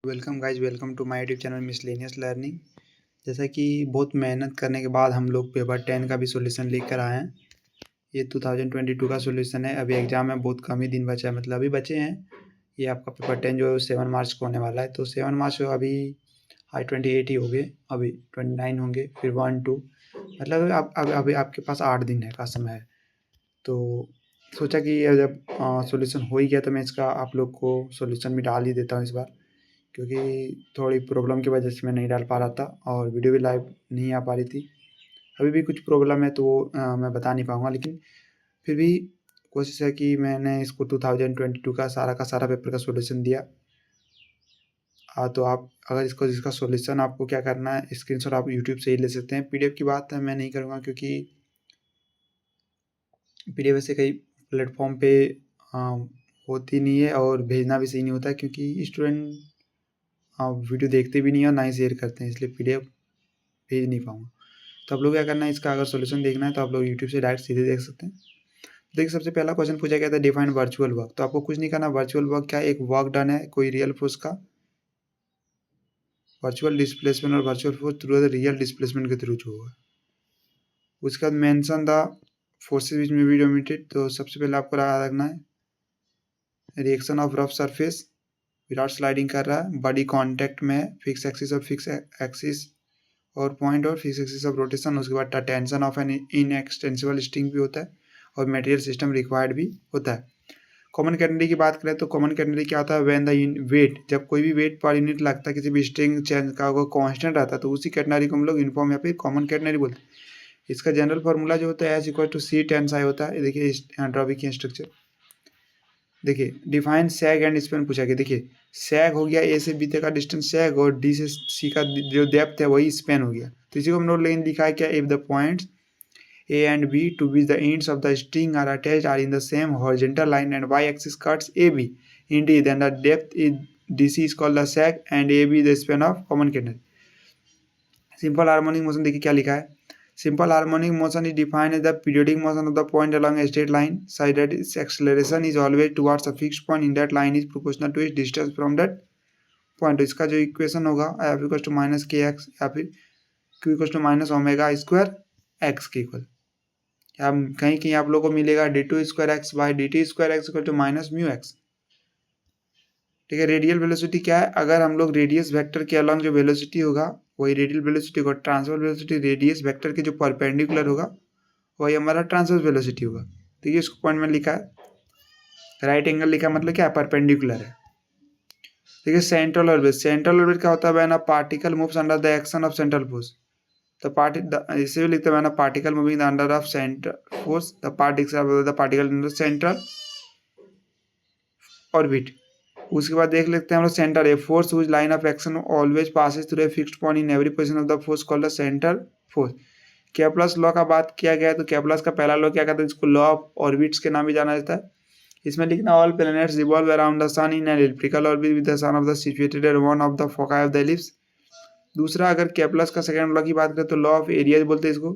Welcome guys, welcome to my YouTube channel miscellaneous learning. जैसा कि बहुत मेहनत करने के बाद हम लोग पेपर 10 का भी सॉल्यूशन लेकर आए हैं। ये 2022 का सॉल्यूशन है। अभी एग्जाम में बहुत कम ही दिन बचा है, मतलब अभी बचे हैं। ये आपका पेपर 10 जो 7 मार्च को होने वाला है, तो 7 मार्च को अभी 28 ही हो गए, अभी 29 होंगे, फिर 1 2, मतलब अभी आपके पास 8 दिन है का समय है। तो सोचा कि जब सॉल्यूशन हो ही गया तो मैं इसका आप लोग को सॉल्यूशन भी डाल ही देता हूँ इस बार, क्योंकि थोड़ी प्रॉब्लम की वजह से मैं नहीं डाल पा रहा था और वीडियो भी लाइव नहीं आ पा रही थी। अभी भी कुछ प्रॉब्लम है तो वो मैं बता नहीं पाऊँगा, लेकिन फिर भी कोशिश है कि मैंने इसको 2022 का सारा पेपर का सॉल्यूशन दिया। तो आप अगर इसका सॉल्यूशन आपको क्या करना है, स्क्रीनशॉट आप यूट्यूब से ही ले सकते हैं। पीडीएफ की बात मैं नहीं करूँगा, क्योंकि पीडीएफ ऐसे कई प्लेटफॉर्म पे होती नहीं है और भेजना भी सही नहीं होता है, क्योंकि स्टूडेंट वीडियो देखते भी नहीं है और ना ही शेयर करते हैं, इसलिए पीडीएफ भेज नहीं पाऊँगा। तो आप लोग क्या करना है, इसका अगर सॉल्यूशन देखना है तो आप लोग यूट्यूब से डायरेक्ट सीधे देख सकते हैं। देखिए, सबसे पहला क्वेश्चन पूछा गया था, डिफाइन वर्चुअल वर्क। तो आपको कुछ नहीं करना। वर्चुअल वर्क क्या है? एक वर्क डन है कोई रियल फोर्स का वर्चुअल डिस्प्लेसमेंट और virtual force through the real displacement के थ्रू जो होगा। उसके बाद मेंशन द फोर्सेज विच में बी डोमिनेटेड। तो सबसे पहले आपको याद रखना है reaction of rough surface without sliding कर रहा है, बॉडी कॉन्टैक्ट में है, फिक्स एक्सिस और फिक्स एक्सिस और पॉइंट और फिक्स एक्सिस ऑफ रोटेशन। उसके बाद tension of an inextensible string भी होता है और मटेरियल सिस्टम रिक्वायर्ड भी होता है। कॉमन कैटेगरी की बात करें तो कॉमन कैटेगरी क्या होता है? व्हेन द वेट, जब कोई भी वेट पर यूनिट लगता है किसी भी स्ट्रिंग चेंज का वो कांस्टेंट रहता है, तो उसी कैटेगरी को हम लोग यूनिफॉर्म या फिर कॉमन कैटेगरी बोलते हैं। इसका जनरल फार्मूला जो होता है as equal to C tense I होता है। देखिए ड्रॉबिक की स्ट्रक्चर देखिए, डिफाइन सैग एंड स्पैन पूछा गया। देखिए, सैग हो गया ए से बी तक का डिस्टेंस सैग, और डी से सी का जो डेप्थ है वही स्पैन हो गया। तो इसी को हम लोग लेकिन लिखा है क्या? If the points A and B to which the ends of the string are attached are in the same horizontal line and y-axis cuts AB in D, then the depth is DC is called the sag and AB the span of common canal. Simple harmonic motion देखिए क्या लिखा है? Simple harmonic motion is defined as the periodic motion of the point along a straight line such that its acceleration is always towards a fixed point in that line is proportional to its distance from that point. तो इसका जो equation होगा f equal to minus K X या फिर q equal to minus omega square X K equal, या कहीं कहीं आप लोगों को मिलेगा D two square X by D T square X equal to minus mu X. ठीक है, रेडियल वेलोसिटी क्या है? अगर हम लोग रेडियस वेक्टर के अलॉन्ग जो वेलोसिटी होगा वही रेडियल वेलोसिटी होगा। ट्रांसफर वेलोसिटी रेडियस वेक्टर के जो परपेंडिकुलर होगा वही हमारा ट्रांसफर वेलोसिटी होगा। देखिए इसको पॉइंट में लिखा है, राइट एंगल लिखा है, मतलब क्या है? परपेंडिकुलर है। देखिए सेंट्रल ऑर्बिट, सेंट्रल ऑर्बिट क्या होता है? When a particle moves under the action of central force. तो इसे भी लिखते हैं when a particle moving the under of central force the particle in the central orbit. उसके बाद देख लेते हैं हम लोग centre, a force whose line of action always passes through a fixed point in every position of the force called the centre force. Kepler's law का बात किया गया है, तो केप्लर्स का पहला लॉ क्या कहता है? इसको लॉ ऑफ ऑर्बिट्स के नाम भी जाना जाता है। इसमें लिखना all planets revolve around the sun in an elliptical orbit with the sun of the situated at one of the foci of the ellipse. दूसरा, अगर केप्लर्स का सेकंड लॉ की बात करें तो लॉ ऑफ एरियाज बोलते हैं इसको।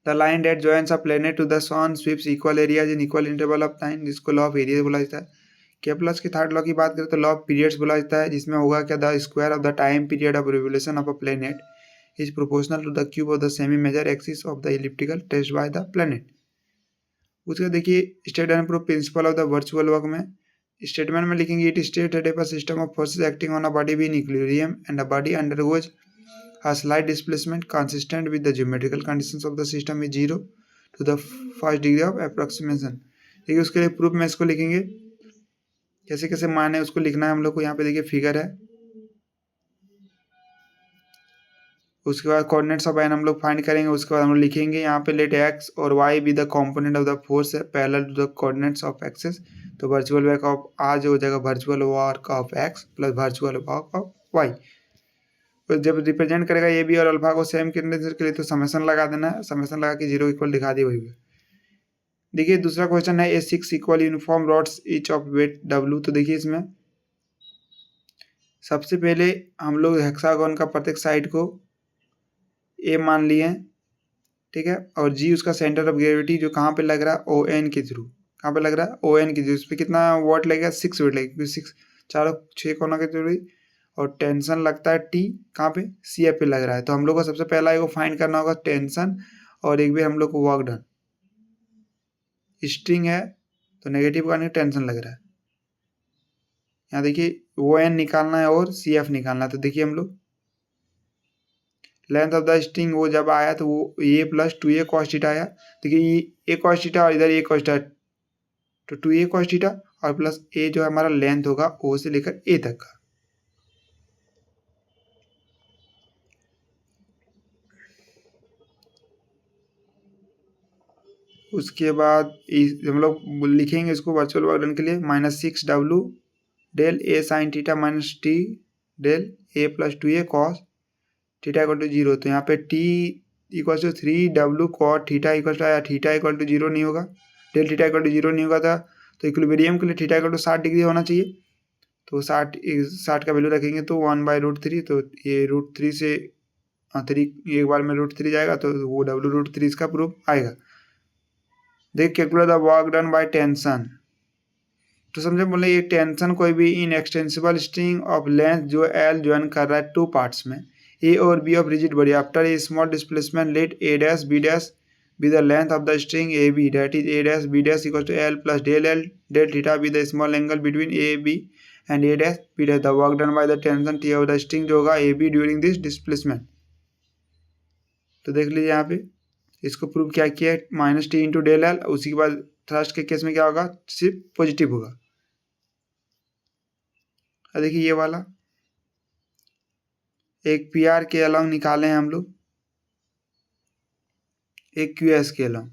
The line that joins a planet to the sun sweeps equal areas in equal interval of time, जिसको लॉ ऑफ एरियाज बोला जाता है। केप्लर्स की थर्ड लॉ की बात करें तो लॉ ऑफ पीरियड्स बोला जाता है, जिसमें होगा क्या? The square of the time period of revolution of a planet is proportional to the cube of the semi major axis of the elliptical traced by the planet. उसके बाद देखिए state and proof principle of the virtual work में statement में लिखेंगे it state that if a system of forces acting on a body be in equilibrium and the body undergoes a slight displacement consistent with the geometrical conditions of the system is 0 to the first degree of approximation। देखिए उसके लिए proof में इसको लिखेंगे, कैसे कैसे मान है उसको लिखना है हम लोग को। यहाँ पे देखिए फिगर है। उसके बाद कोऑर्डिनेट्स ऑफ एन हम लोग फाइंड करेंगे। उसके बाद हम लोग लिखेंगे यहाँ पे लेट एक्स और Y be the component of the force parallel to the coordinates of axes. तो वर्चुअल वर्क ऑफ आज हो जाएगा virtual work of X plus virtual work of Y. तो जब रिप्रेजेंट करेगा ए बी और अल्फा को सेम के लिए तो समेशन लगा देना है, समेशन लगा के 0 इक्वल दिखा दिए वही। देखिए दूसरा क्वेश्चन है A 6 equal uniform rods each of weight W. तो देखिए इसमें सबसे पहले हम लोग हेक्सागोन का प्रत्येक साइड को ए मान लिए, ठीक है, और जी उसका सेंटर ऑफ ग्रेविटी जो कहाँ पे लग रहा है? ओ एन के थ्रू। कहाँ पे लग रहा है? ओ एन के थ्रू। उस पर कितना वॉट लगेगा? 6 वेट लगेगा, क्योंकि 6 चारों 6 कोना की त्रिभुज और टेंशन लगता है टी कहाँ पे सी एफ पे लग रहा है। तो हम लोग को सबसे पहला एक फाइंड करना होगा टेंशन और एक भी हम लोग को वर्क डन। स्ट्रिंग है तो नेगेटिव का नहीं टेंशन लग रहा है। यहाँ देखिए ओ एन निकालना है और सी एफ निकालना है। तो देखिए हम लोग लेंथ ऑफ द स्ट्रिंग वो जब आया तो वो ए प्लस 2a cos थीटा आया। देखिए ए cos थीटा और इधर ए cos थीटा तो 2a cos थीटा और प्लस ए जो हमारा लेंथ होगा ओ से लेकर ए तक का। उसके बाद हम लोग लिखेंगे इसको वर्चुअल वर्क के लिए -6w del A sine theta minus T del A plus 2a cos theta equal to 0। तो यहाँ पे T equal to 3w cot theta equal to आया, थीटा इक्वल टू 0 नहीं होगा, डेल थीटा इक्वल टू 0 नहीं होगा था। तो इक्विलिब्रियम के लिए थीटा इक्वल टू 60 डिग्री होना चाहिए। तो 60 का वैल्यू रखेंगे तो 1/√3। तो ये √3 से 3 एक बार में √3 जाएगा तो वो w√3 इसका प्रूफ आएगा। देख calculate the work done by tension. तो समझे बोले ये टेंशन कोई भी inextensible string of length जो एल ज्वाइन कर रहा है 2 पार्ट्स में ए और B of rigid body after a small displacement let A dash B dash be the length of the string A B that is A dash B dash equal to L plus del L del theta be the small angle between A B and A dash B dash. The work done by the tension T of the string जो होगा A B during this displacement. तो देख लीजिए यहाँ पे इसको prove क्या किया है -t इंटू डेल एल। उसी के बाद थ्रस्ट के केस में क्या होगा सिर्फ पॉजिटिव होगा। देखिए ये वाला एक पी आर के अलॉन्ग निकाले हैं हम लोग, एक क्यू एस के अलॉन्ग।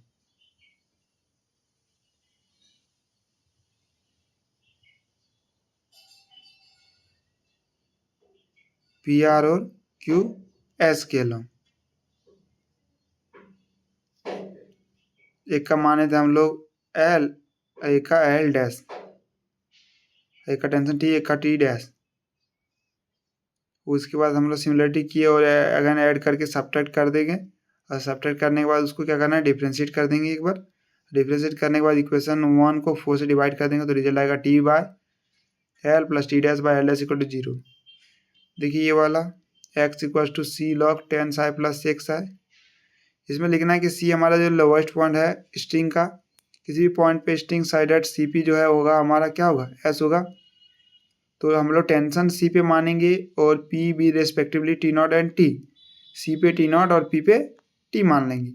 पी आर और क्यू एस के अलॉन्ग एक का माने थे हम लोग एल, एक का एल डैश, एक का टेंशन टी, एक का टी डैश। उसके बाद हम लोग सिमिलरिटी किए और अगेन ऐड करके सब्ट्रैक्ट कर देंगे और सब्ट्रैक्ट करने के बाद उसको क्या करना है डिफ्रेंशिएट कर देंगे एक बार। डिफ्रेंशिएट करने के बाद इक्वेशन 1 को 4 से डिवाइड कर देंगे तो रिजल्ट आएगा T by L plus T dash by L dash equal to 0। देखिए ये वाला x equal to C log 10 psi plus 6 psi. इसमें लिखना है कि सी हमारा जो लोवेस्ट पॉइंट है स्ट्रिंग का, किसी भी पॉइंट पे string side at C P जो है होगा हमारा क्या होगा एस होगा। तो हम लोग टेंशन सी पे मानेंगे और P B respectively T naught and T. C पे टी नॉट और पी पे टी मान लेंगे।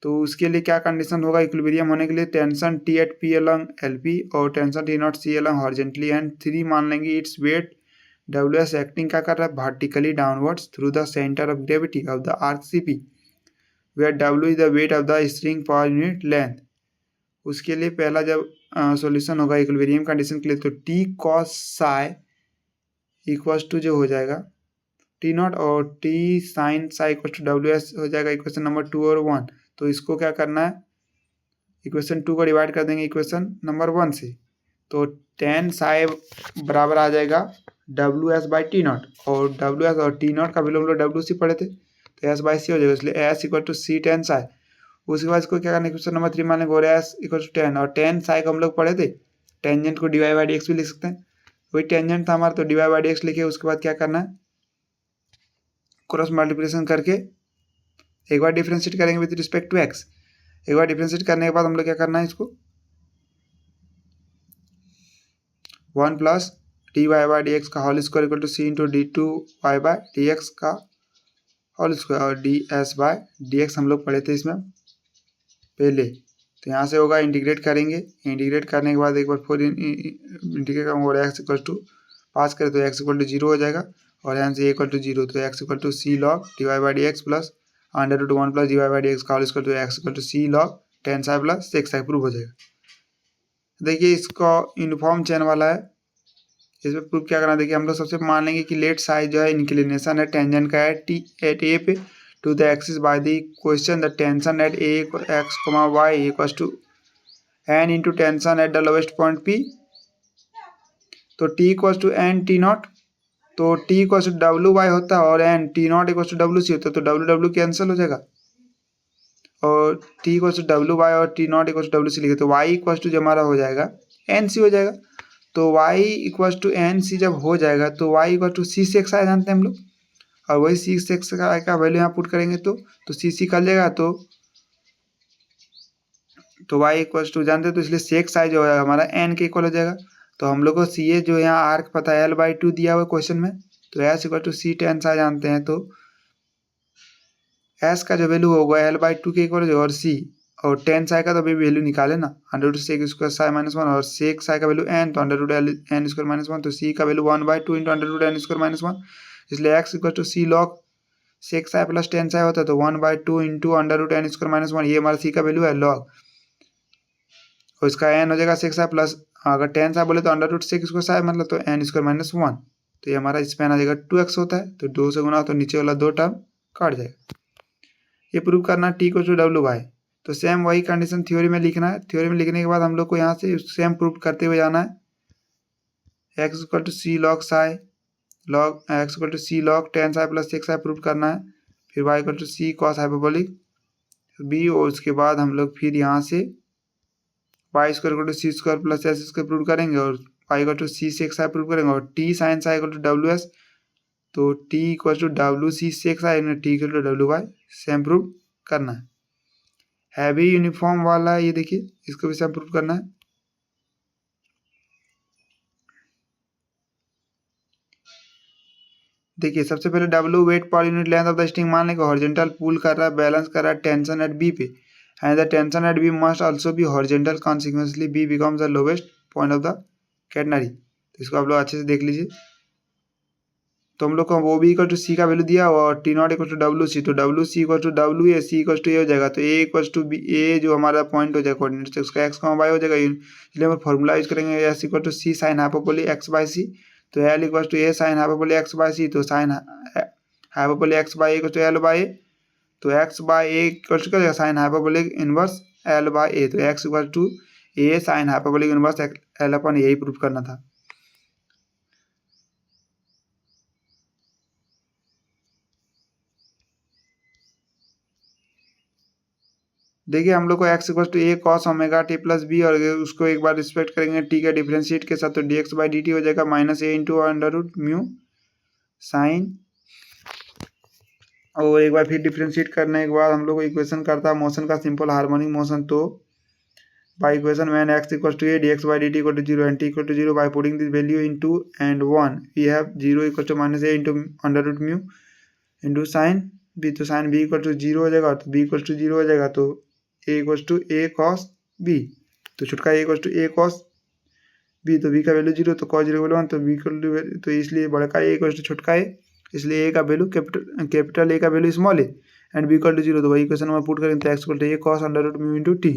तो उसके लिए क्या कंडीशन होगा इक्विलिब्रियम होने के लिए tension T at P along L P और tension T naught C along horizontally and 3 मान लेंगे it's weight W S acting क्या कर रहा है vertically downwards through the centre of gravity of the arc C P where W is the weight of the string per unit length. उसके लिए पहला जब सॉल्यूशन होगा इक्विलिब्रियम कंडीशन के लिए तो T cos psi equals to जो हो जाएगा टी नॉट और T sine psi equals to W S हो जाएगा इक्वेशन नंबर 2 और 1। तो इसको क्या करना है इक्वेशन 2 को डिवाइड कर देंगे इक्वेशन नंबर 1 से। तो tan साई बराबर आ जाएगा W S by T not और डब्ल्यू एस और टी नॉट का वैल्यू हम लोग डब्ल्यू सी पढ़े थे तो एस बाई सी हो जाएगा इसलिए S equal to C tan psi. उसके बाद इसको क्या करना इक्वेशन नंबर 3 मान लेंगे और एस इक्वल टू टेन और tan साई को हम लोग पढ़े थे टेंजेंट को डिवाई बाई डी एक्स भी लिख सकते हैं वही टेंजेंट था हमारा तो डिवाई बाई डी एक्स लिखे। उसके बाद क्या करना है क्रॉस मल्टीप्लिकेशन करके एक बार डिफ्रेंशिएट करेंगे विद रिस्पेक्ट टू एक्स। एक बार डिफ्रेंशिएट करने के बाद हम लोग क्या करना है इसको 1 plus D Y by D x का whole square equal to C into d two y by D x का होल स्क्वायर और d S by D x हम लोग पढ़े थे इसमें पहले। तो यहाँ से होगा इंटीग्रेट करेंगे, इंटीग्रेट करने के बाद एक बार फिर इंटीग्रेट करेंगे और एक्स इक्वल टू पास करें तो एक्स इक्वल टू 0 हो जाएगा और यहाँ से इक्वल टू 0 तो X equal to C log D Y by D X plus under root 1 plus D Y by D x का होल स्क्वायर तो X equal to C log 10 psi plus 6 psi prove हो जाएगा। देखिए इसका uniform chain वाला है इसमें proof क्या करना देखिए हम लोग सबसे मान लेंगे कि लेट साइज जो है इंक्लिनेशन है टेंजेंट का है टी एट ए पे to the axis by the question the tension at A x y equals to n into tension at the lowest point P. तो T equals to n T naught तो T equals to W y होता है और n T naught equals to W C होता है तो W W cancel हो जाएगा और T equals to W y और T naught equals to W सी लिखे तो वाई इक्वल्स टू जो हमारा हो जाएगा एन सी हो जाएगा। तो y equal to N C जब हो जाएगा तो y इक्वल टू सी से एक्स आया जानते हैं हम लोग, और वही सी से एक्स का वैल्यू यहाँ पुट करेंगे तो सी सी कर लेगा तो y इक्वल टू जानते हैं, तो इसलिए सेक साइज जो है हमारा n के इक्वल हो जाएगा। तो हम लोग को सी ए जो यहाँ आर्क पता है L/2 दिया हुआ क्वेश्चन में, तो S equal to C tan psi जानते हैं, तो एस का जो वैल्यू होगा L/2 के इक्वल और सी और टेन साइ का तो अभी वैल्यू निकाले ना, अंडर सेक स्क्वायर साइ -1 और सेक साइ का वैल्यू n, तो अंडर n स्क्वायर -1, तो सी का value 1/2 into under n square -1, इसलिए x equal to C log sec psi plus tan psi होता है, तो 1/2 इंटू अंडर n स्क्वायर -1, ये हमारा सी का वैल्यू है लॉग, और इसका n हो जाएगा सेक साइ प्लस, अगर टेन साइ बोले तो अंडर रूट सेक स्क्वायर साइ मतलब तो n स्क्वायर -1, तो ये हमारा इसमें आ जाएगा 2x होता है, तो 2 से गुना तो नीचे वाला 2 टर्म काट जाएगा। ये प्रूव करना t equal to W by, तो सेम वही कंडीशन थ्योरी में लिखना है। थ्योरी में लिखने के बाद हम लोग को यहाँ से सेम प्रूव करते हुए जाना है। x equal to C log psi log x equal to C log ten psi plus sec psi prove करना है, फिर y equal to C cos hyperbolic b, और उसके बाद हम लोग फिर यहाँ से y square equal to C square plus S square prove करेंगे, और y equal to C sec psi prove करेंगे, और t sine psi equal to W S, तो t equal to W C sec psi t equal to W by same prove करना है। Heavy uniform वाला है ये, देखिए इसको भी सेम प्रूव करना है। देखिए सबसे पहले W weight per unit length of the string मान लेंगे, हॉरिजॉन्टल पुल कर रहा है, बैलेंस कर रहा है टेंशन एट बी पे, and the tension at B must also be horizontal, consequently B becomes the lowest point of the catenary. तो इसको आप लोग अच्छे से देख लीजिए। तो हम लोग को वो भी इक्वल टू सी का वैल्यू दिया हुआ, और T naught equal to W C, तो W C equal to W A, C equal to A हो जाएगा, तो A equal to B, A जो हमारा पॉइंट हो जाएगा कोऑर्डिनेट से उसका एक्स वाई हो जाएगा, इसलिए हम फॉर्मूला यूज करेंगे S equal to C sine hyperbolic X by C, तो L equal to A sine hyperbolic X by C, तो sine hyperbolic X by equal to L by A, तो X by A equal to क्या हो जाएगा sine hyperbolic inverse L by A, तो X equal to A sine hyperbolic inverse L अपन यही proof करना था। देखिए हम लोग को x equal to A cos omega T plus B, और उसको एक बार रिस्पेक्ट करेंगे t का डिफरेंशिएट के साथ, तो dx बाई डी टी हो जाएगा minus A into under root mu sine, और एक बार फिर डिफरेंशिएट करने के बाद हम लोग को इक्वेशन करता है मोशन का सिंपल हार्मोनिक मोशन, तो बाई इक्वेशन मैन x equal to A dx by D T equal to zero and t equal to zero, by putting this value into and 1 we have zero equal to minus A into under root mu into sine B, तो sine B equal to zero हो जाएगा, तो B equal to zero हो जाएगा, तो A equal to A cos B, तो छुटका A equal to A cos B, तो बी का वैल्यू जीरो, तो कॉस जीरो वैल्यू 1, तो बी इक्वल टू, तो इसलिए बड़का ए इक्वल टू छुटका ए, इसलिए ए का वैल्यू कैपिटल ए का value small A, and B equal to zero, तो वही इक्वेशन में पुट करेंगे, तो X equal to A cos under root mu into T.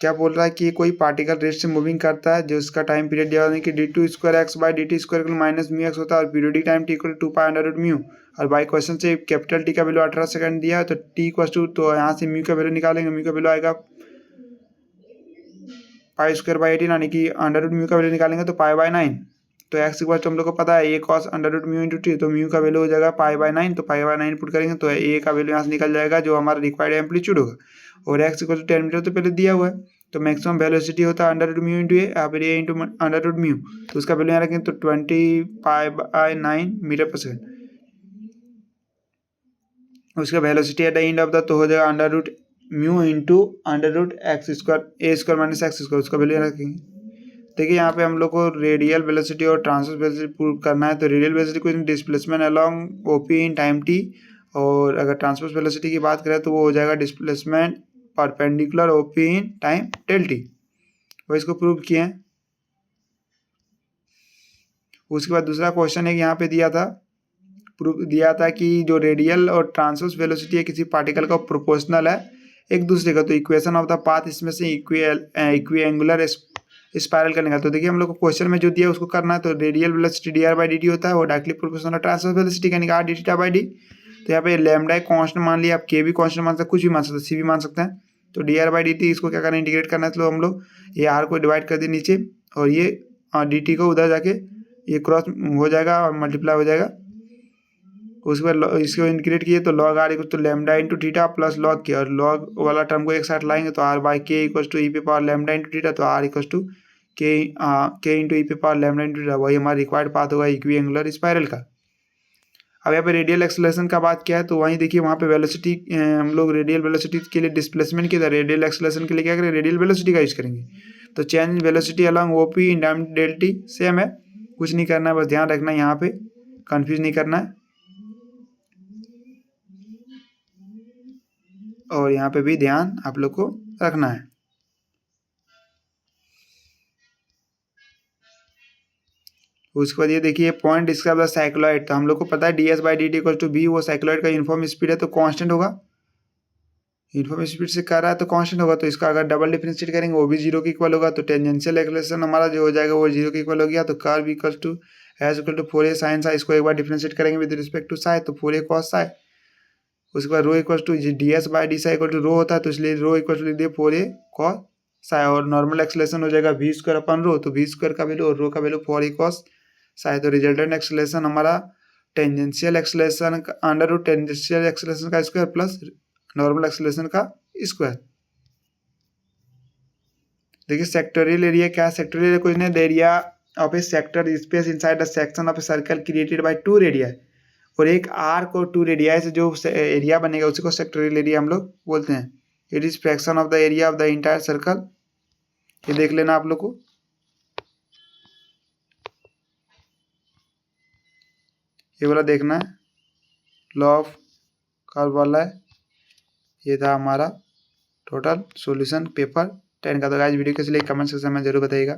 क्या बोल रहा है कि कोई पार्टिकल रेस्ट से मूविंग करता है जो इसका टाइम पीरियड दिया हुआ है कि D two square X by D T square minus mu X होता है, और periodic time T equal to pi under root mu, और बाई क्वेश्चन से कैपिटल टी का वैल्यू 18 सेकंड दिया है, तो टी इक्वल टू, तो यहाँ से म्यू का वैल्यू निकालेंगे, म्यू का वैल्यू आएगा पाई स्क्वायर बाई 18, यानी कि अंडर रूट म्यू का वैल्यू निकालेंगे तो पाई बाई 9, तो एक्स इक्वल टू हम लोग को पता है A cos under root mu into T, तो म्यू का वैल्यू हो जाएगा पाई बाई 9, तो पाई बाई 9 पुट करेंगे तो ए का वैल्यू यहाँ से निकल जाएगा जो हमारा रिक्वायर्ड एम्पलीट्यूड होगा, और एक्स इक्वल टू 10 मीटर तो पहले दिया हुआ है, तो मैक्सिमम वेलोसिटी होता है under root mu into A, यहाँ पर A into under root mu, तो उसका वैल्यू यहाँ रखेंगे तो 20 पाई बाई 9 मीटर पर सेकेंड, उसका velocity at the end of the, तो हो जाएगा under root mu into under root X square A square minus X square, उसका वैल्यू यहाँ रखेंगे। देखिए यहाँ पे हम लोग को रेडियल वेलोसिटी और ट्रांसवर्स वेलोसिटी प्रूव करना है, तो रेडियल वेलोसिटी को displacement along OP in time T, और अगर ट्रांसवर्स वेलोसिटी की बात करें तो वो हो जाएगा displacement perpendicular OP in time del T, वो इसको प्रूव किए हैं। उसके बाद दूसरा क्वेश्चन है कि यहाँ पे दिया था कि जो रेडियल और ट्रांसवर्स वेलोसिटी है किसी पार्टिकल का प्रोपोर्शनल है एक दूसरे का, तो इक्वेशन ऑफ द पाथ इसमें से इक्विएंगुलर स्पाइरल करने का, तो देखिए हम लोग को क्वेश्चन में जो दिया उसको करना है, तो radial velocity D R by D T होता है, वो डायरेक्टली प्रोपोर्शनल ट्रांसवर्स वेलोसिटी का निकाल डी टी बाई डी, तो यहाँ पे लैम्डा कांस्टेंट मान लिया, आप के भी कांस्टेंट मान सकते हैं, कुछ भी मान सकते हैं, सी भी मान सकते हैं, तो D R by D T इसको क्या करना है इंटीग्रेट करना है, तो हम लोग ये आर को डिवाइड कर दिए नीचे, और ये डी टी को उधर जाके ये क्रॉस हो जाएगा और मल्टीप्लाई हो जाएगा, उसके बाद इसको इंटीग्रेट किए तो log r equal to lambda into theta plus log K, और log वाला टर्म को एक साथ लाएंगे तो r बाई के इक्वल टू ई पे पावर लैम्डा इंटू थीटा, तो r इक्वल टू के इंटू ई पे पावर लैम्डा इंटू थीटा, वही हमारा रिक्वायर्ड पाथ होगा इक्वी एंगुलर स्पाइरल का। अब यहाँ पे रेडियल एक्सेलरेशन का बात किया है तो वहीं देखिए वहाँ पे वेलोसिटी, हम लोग रेडियल वेलोसिटी के लिए डिस्प्लेसमेंट की तरह रेडियल एक्सेलरेशन के लिए क्या करें, रेडियल वेलोसिटी का यूज करेंगे। तो change in velocity along OP in diameter del T same है, कुछ नहीं करना है, बस ध्यान रखना है यहाँ पे कंफ्यूज नहीं करना है, और यहाँ पे भी ध्यान आप लोग को रखना है। उसके बाद ये देखिए पॉइंट डिस्क्राइब द साइक्लॉइड, तो हम लोग को पता है D S by D T equal to B, वो साइक्लॉइड का यूनिफॉर्म स्पीड है तो कांस्टेंट होगा, यूनिफॉर्म स्पीड से कर रहा है तो कांस्टेंट होगा, तो इसका अगर डबल डिफरेंशिएट करेंगे वो भी जीरो के इक्वल होगा, तो टेंजेंशियल एक्सेलरेशन हमारा जो हो जाएगा वो जीरो के इक्वल हो गया। तो curve equal to S equal to 4a sin psi, इसको एक बार डिफरेंशिएट करेंगे विद रिस्पेक्ट टू साई तो 4a cos साई। उसके बाद rho equal to D S by D psi equal to rho होता है, तो इसलिए रो इक्वल टू लिख दिए 4a cos साई, और नॉर्मल एक्सेलरेशन हो जाएगा वी स्क्वायर अपन रो, तो वी स्क्वायर का वैल्यू और रो का वैल्यू 4a cos साई, तो रिजल्टेंट एक्सेलरेशन हमारा tangential acceleration under root tangential acceleration का स्क्वायर प्लस नॉर्मल एक्सेलरेशन का स्क्वायर। देखिए सेक्टोरियल एरिया क्या है, सेक्टोरियल एरिया कुछ नहीं, the area of a sector space inside the section of a circle created by two radii, और एक arc और टू रेडियाई से जो एरिया बनेगा उसी को सेक्टोरियल एरिया हम लोग बोलते हैं। It is fraction of the area of the entire circle, ये देख लेना आप लोग को। ये वाला देखना है, लॉ ऑफ कर्व वाला है। ये था हमारा टोटल सॉल्यूशन पेपर 10 का। तो गाइस वीडियो कैसे लगी कमेंट सेक्शन में जरूर बताइएगा।